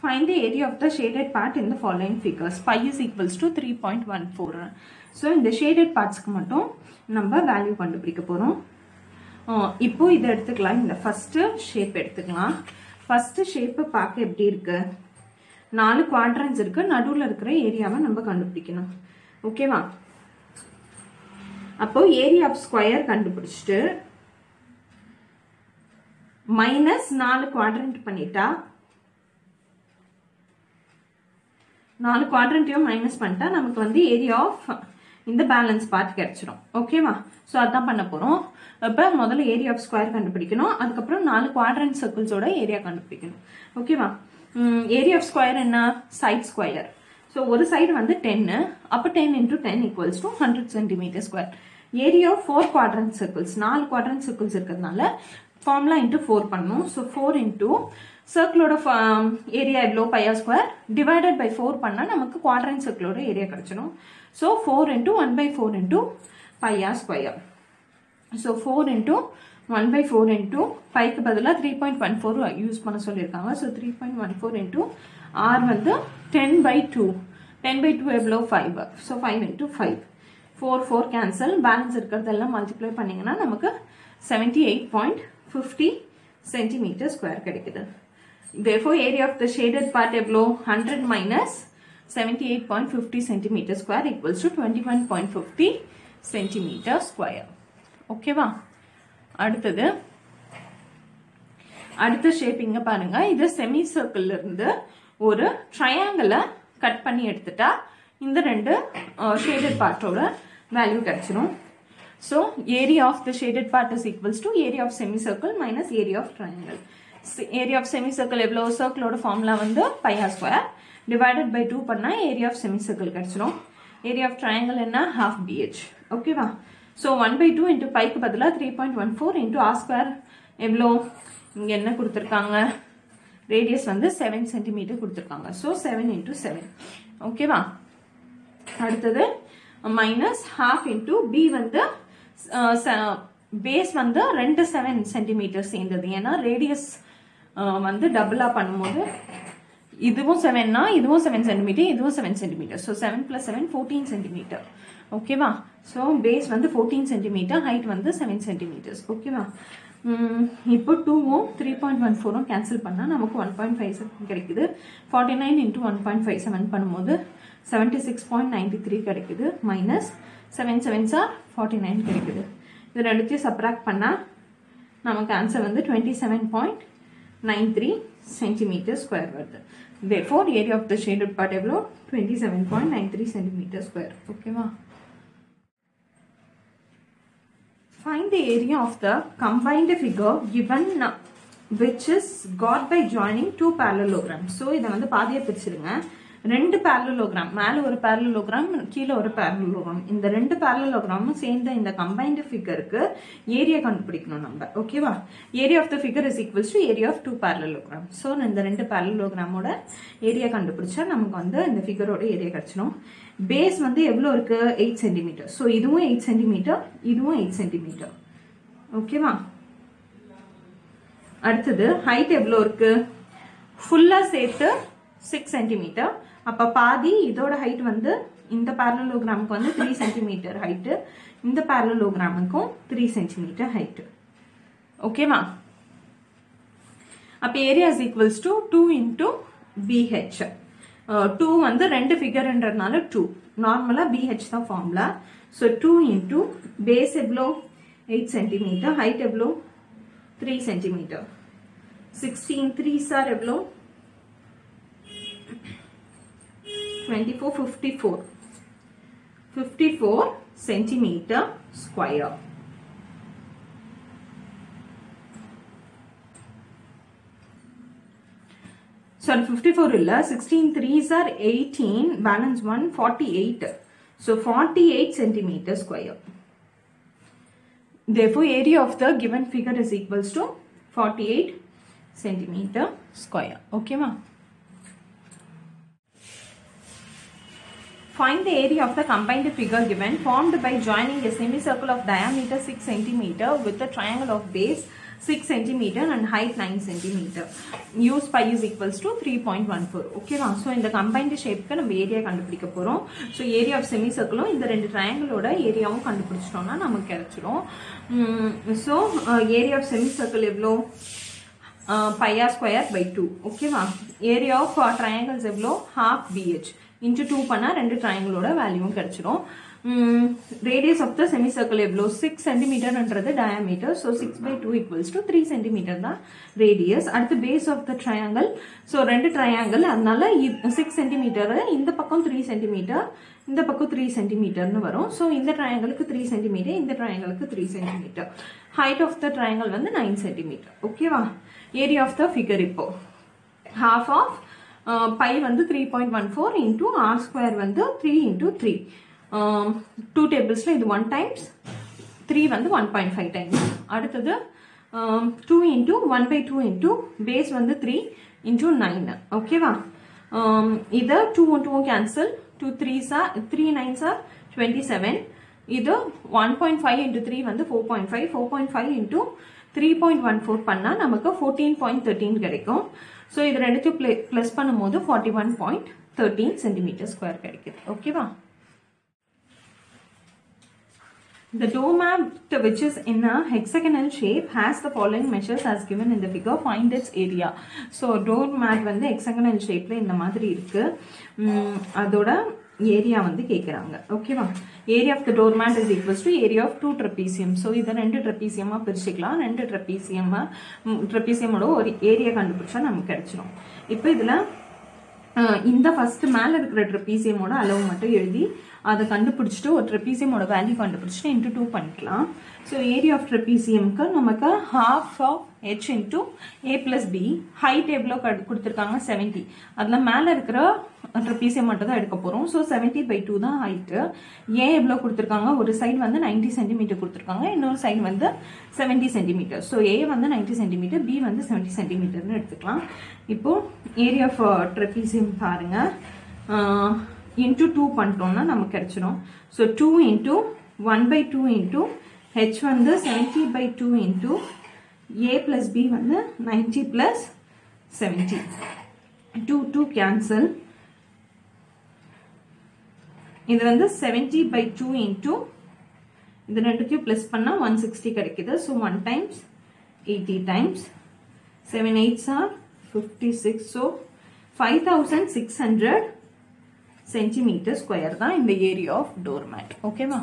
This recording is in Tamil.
Find the area of the shaded part in the following figures. Pi is equals to 3.14. So, in the shaded parts மட்டும் நம்ம வேல்யூ கண்டுபிடிக்க போறோம். இப்போ இத எடுத்துக்கலாம். இந்த ஃபர்ஸ்ட் ஷேப் எடுத்துக்கலாம். ஃபர்ஸ்ட் ஷேப் பார்க்க எப்படி இருக்கு? 4 குவாட்ரண்ட்ஸ் இருக்கு. நடுவுல இருக்கிற ஏரியாவை நம்ம கண்டுபிடிக்கணும். ஓகேவா? அப்போ ஏரியா ஆஃப் ஸ்கொயர் கண்டுபிடிச்சிட்டு மைனஸ் 4 குவாட்ரண்ட் பண்ணிட்டா 4 குவாட்ரண்ட்டையும் மைனஸ் பண்ணிட்டா நமக்கு வந்து ஏரியா ஆஃப் இந்த பேலன்ஸ் பார்ட் கிடைச்சிரும். ஓகேவா? ஸோ அதான் பண்ண போறோம். இப்போ முதல்ல ஏரியா ஆஃப் ஸ்கொயர் கண்டுபிடிக்கணும். அதுக்கப்புறம் 4 குவாட்ரண்ட் சர்க்கிள்ஸோட ஏரியா கண்டுபிடிக்கணும். ஓகேவா? ஏரியா ஆஃப் ஸ்கொயர் என்ன? Side square. ஸோ ஒரு சைடு வந்து 10. அப்போ 10 into 10 equals to 100 centimeter square. Area of 4 quadrant circles, 4 quadrant circles இருக்கிறதுனால ஃபார்முலா into 4 பண்ணணும். ஸோ 4 into சர்க்கிளோட ஏரியா எவ்வளோ? பையா ஸ்கொயர் டிவைடட் பை 4 பண்ணா நமக்கு குவாட்ரண்ட் சர்க்கிளோட ஏரியா கிடைச்சிடும். ஸோ 4 into 1/4 into பையா ஸ்கொயர். ஸோ 4 into 1/4 into பைக்கு பதிலாக 3.14 யூஸ் பண்ண சொல்லியிருக்காங்க. ஸோ 3.14 into R வந்து 10/2. 10/2 எவ்வளோ? 5. So 5 into 5. 4 கேன்சல். பேலன்ஸ் இருக்கிறதெல்லாம் மல்டிப்ளை பண்ணிங்கன்னா நமக்கு 78.50 centimeter square கிடைக்குது. Therefore, area of the shaded part எவ்வளோ? 100 minus 78.50 centimeter square equals to 21.50 centimeter square. ஓகேவா? அடுத்தது அடுத்த ஷேப் இங்க பாருங்க. இது செமி சர்க்கிள் இருந்து ஒரு ட்ரையாங்கிளை கட் பண்ணி எடுத்துட்டா இந்த ரெண்டு ஷேடட் பார்ட்டோட வேல்யூ கிடைச்சிரும். So, area of the shaded part is equals to area of semicircle minus area of triangle. Area of semicircle எவ்வளோ? சர்க்கிளோட ஃபார்முலா வந்து pi r square divided by 2 பண்ணா area of semicircle கிடைச்சிரும். area of triangle என்ன? half bh. ஓகேவா? So 1/2 into pi க்கு பதிலா 3.14 into r square எவ்வளோ? இங்க என்ன கொடுத்திருக்காங்க? ரேடியஸ் வந்து 7 cm கொடுத்திருக்காங்க. So 7 into 7. ஓகேவா? அடுத்தது மைனஸ் half into b வந்து பேஸ் வந்து 2 7 சென்டிமீட்டர் சேர்ந்தது. ஏன்னா ரேடியஸ் வந்து டபுளா பண்ணும்போது இதுவும் 7னா இதுவும் 7 சென்டிமீட்டர், இதுவும் 7 சென்டிமீட்டர். So 7 + 7 14 centimetre. ஓகேவா? ஸோ பேஸ் வந்து 14 சென்டிமீட்டர், ஹைட் வந்து 7 சென்டிமீட்டர்ஸ். ஓகேவா? இப்போ 2வும் 3.14 கேன்சல் பண்ணால் நமக்கு 1.57 கிடைக்குது. 49 into 1.57 பண்ணும்போது 76.93 கிடைக்குது. மைனஸ் 7 7s are 49 கிடைக்குது. இது ரெண்டுத்தையும் சப்ராக்ட் பண்ணால் நமக்கு ஆன்சர் வந்து 27.93 சென்டிமீட்டர் ஸ்கொயர் வருது. Therefore, area of the shaded part எவ்வளோ? 27.93 centimeter square. ஓகேவா? Find the area of the combined figure given which is got by joining two parallelograms. So, இதை வந்து பாதியா பிரிச்சிருங்க. 2 parallelogram, மேல ஒரு parallelogram, கீழே ஒரு parallelogram. இந்த 2 parallelogram சேர்ந்த இந்த combined figureக்கு ஏரியா கண்டுபிடிக்கணும் நம்ம. ஓகேவா? Area of the figure is equals to area of 2 parallelogram. So, இந்த 2 parallelogramோட ஏரியா கண்டுபிடிச்சா நமக்கு வந்து இந்த ஃபிகரோட ஏரியா கிடைச்சிடும். பேஸ் வந்து எவ்வளோ இருக்கு? 8 சென்டிமீட்டர். ஸோ இதுவும் 8 சென்டிமீட்டர், இதுவும் 8 சென்டிமீட்டர். ஓகேவா? அடுத்தது ஹைட் எவ்வளோ இருக்கு? ஃபுல்லா சேர்த்து 6 சென்டிமீட்டர். அப்ப பாதி இதோட ஹைட் வந்து இந்த parallelogram வந்து 3 சென்டிமீட்டர் ஹைட், இந்த parallelogram-க்கும் 3 சென்டிமீட்டர் ஹைட். ஓகேவா? அப்ப area is equals to 2 into BH. 2 வந்து 2 ஃபிகர்ன்றதுனால 2. நார்மலா BH தான் ஃபார்முலா. ஸோ 2 into பேஸ் எவ்வளோ? 8 சென்டிமீட்டர், ஹைட் எவ்வளோ? 3 சென்டிமீட்டர். 16 3s are எவ்வளோ? 24 54 centimeter square. Sorry, 54 இல்ல, 16 3s are 18, balance 1 48. So 48 centimeter square. Therefore, area of the given figure is equals to 48 centimeter square. Okay, ma? Find the area of the combined figure given formed by joining a semicircle of diameter 6 cm with a triangle of base 6 centimeter and height 9 centimeter. Use pi is equals to 3.14. Okay va? So in the combined shape ku நம்ம ஏரியா கண்டுபிடிக்க போறோம். So area of semicircle இந்த ரெண்டு triangleோட ஏரியாவும் கண்டுபிடிச்சிட்டோம்னா நமக்கு கிடைச்சிரும். So area of semicircle எவ்வளோ? Pi r square by 2. Okay va? Area of triangles எவ்வளோ? half bh into 2 பண்ணா ரெண்டு triangleோட வேல்யூவும் கிடைச்சிரும். Radius of the semicircle எவ்வளோ? 6 centimeter என்றது diameter. So 6 by 2 equals to 3 centimeter தான் radius. அடுத்து base of the triangle. So ரெண்டு triangle அதனால 6 centimeter இந்த பக்கம் 3 centimeter இந்த பக்கம் 3 centimeter வரும். So இந்த triangleக்கு 3 centimeter இந்த triangleக்கு 3 centimeter. Height of the triangle வந்து 9 centimeter. Okay வா? Area of the figure இப்போ half of pi வந்து 3.14 into r square வந்து 3 into 3. 2 tables இது 1 times 3 வந்து 1.5 times. அடுத்தது 2 into 1 by 2 into base வந்து 3 into 9. Okay வா? இது 2 2 cancel 2 3s are 3 9s are 27. இது 1.5 into 3 வந்து 4.5 4.5 into 3.14 பண்ணா நமக்கு 14.13 கிடைக்கும். So இது ரெண்டுத்தையும் plus பண்ணும்போது 41.13 centimeter square கிடைக்குது. Okay வா? The doormat, which is in a hexagonal shape, has the following measures as given in the figure. Find its area. So doormat வந்து hexagonal shapeல இந்த மாதிரி இருக்கு. அதோட ஏரியா வந்து கேக்குறாங்க. ஓகேவா? Area of the doormat is equals to area of 2 trapezium. So இத ரெண்டு trapezium பிரிச்சுக்கலாம். ரெண்டு trapezium ஓட ஒரு ஏரியா கண்டுபிடிச்சா நமக்கு கிடைச்சிரும். இப்போ இதுல இந்த ஃபர்ஸ்ட் மேல இருக்கிற trapezium ஓட அளவு மட்டும் எழுதி அதை கண்டுபிடிச்சிட்டு ஒரு trapezium ஓட வேல்யூ கண்டுபிடிச்சிட்டு into 2 பண்ணிக்கலாம். So area of trapezium க்கு நமக்கு half of h into a plus b. height எவ்வளவு கொடுத்திருக்காங்க? 70. அதுல மேல இருக்கிற trapezium மட்டும் தான் எடுக்க போறோம். So 70 by 2 தான் height. a எவ்வளவு கொடுத்திருக்காங்க? ஒரு சைடு வந்து 90 cm கொடுத்திருக்காங்க, இன்னொரு சைடு வந்து 70 cm. So a வந்து 90 cm, b வந்து 70 cm ன்னு எடுத்துக்கலாம். இப்போ area of trapezium பாருங்க. into 2 பண்ணிட்டோம்னா நமக்கு கிடைச்சிரும். So 2 into 1 by 2 into h வந்து 70 by 2 into a plus b வந்து 90 plus 70. 2 cancel. இது வந்து 70 by 2 into இது ரெண்டுத்தையும் plus பண்ணா 160 கிடைக்குது. So 1 times 80 times 7 8s are 56. So 5600 centimeter square தான் இந்த area of doormat. Okay ma?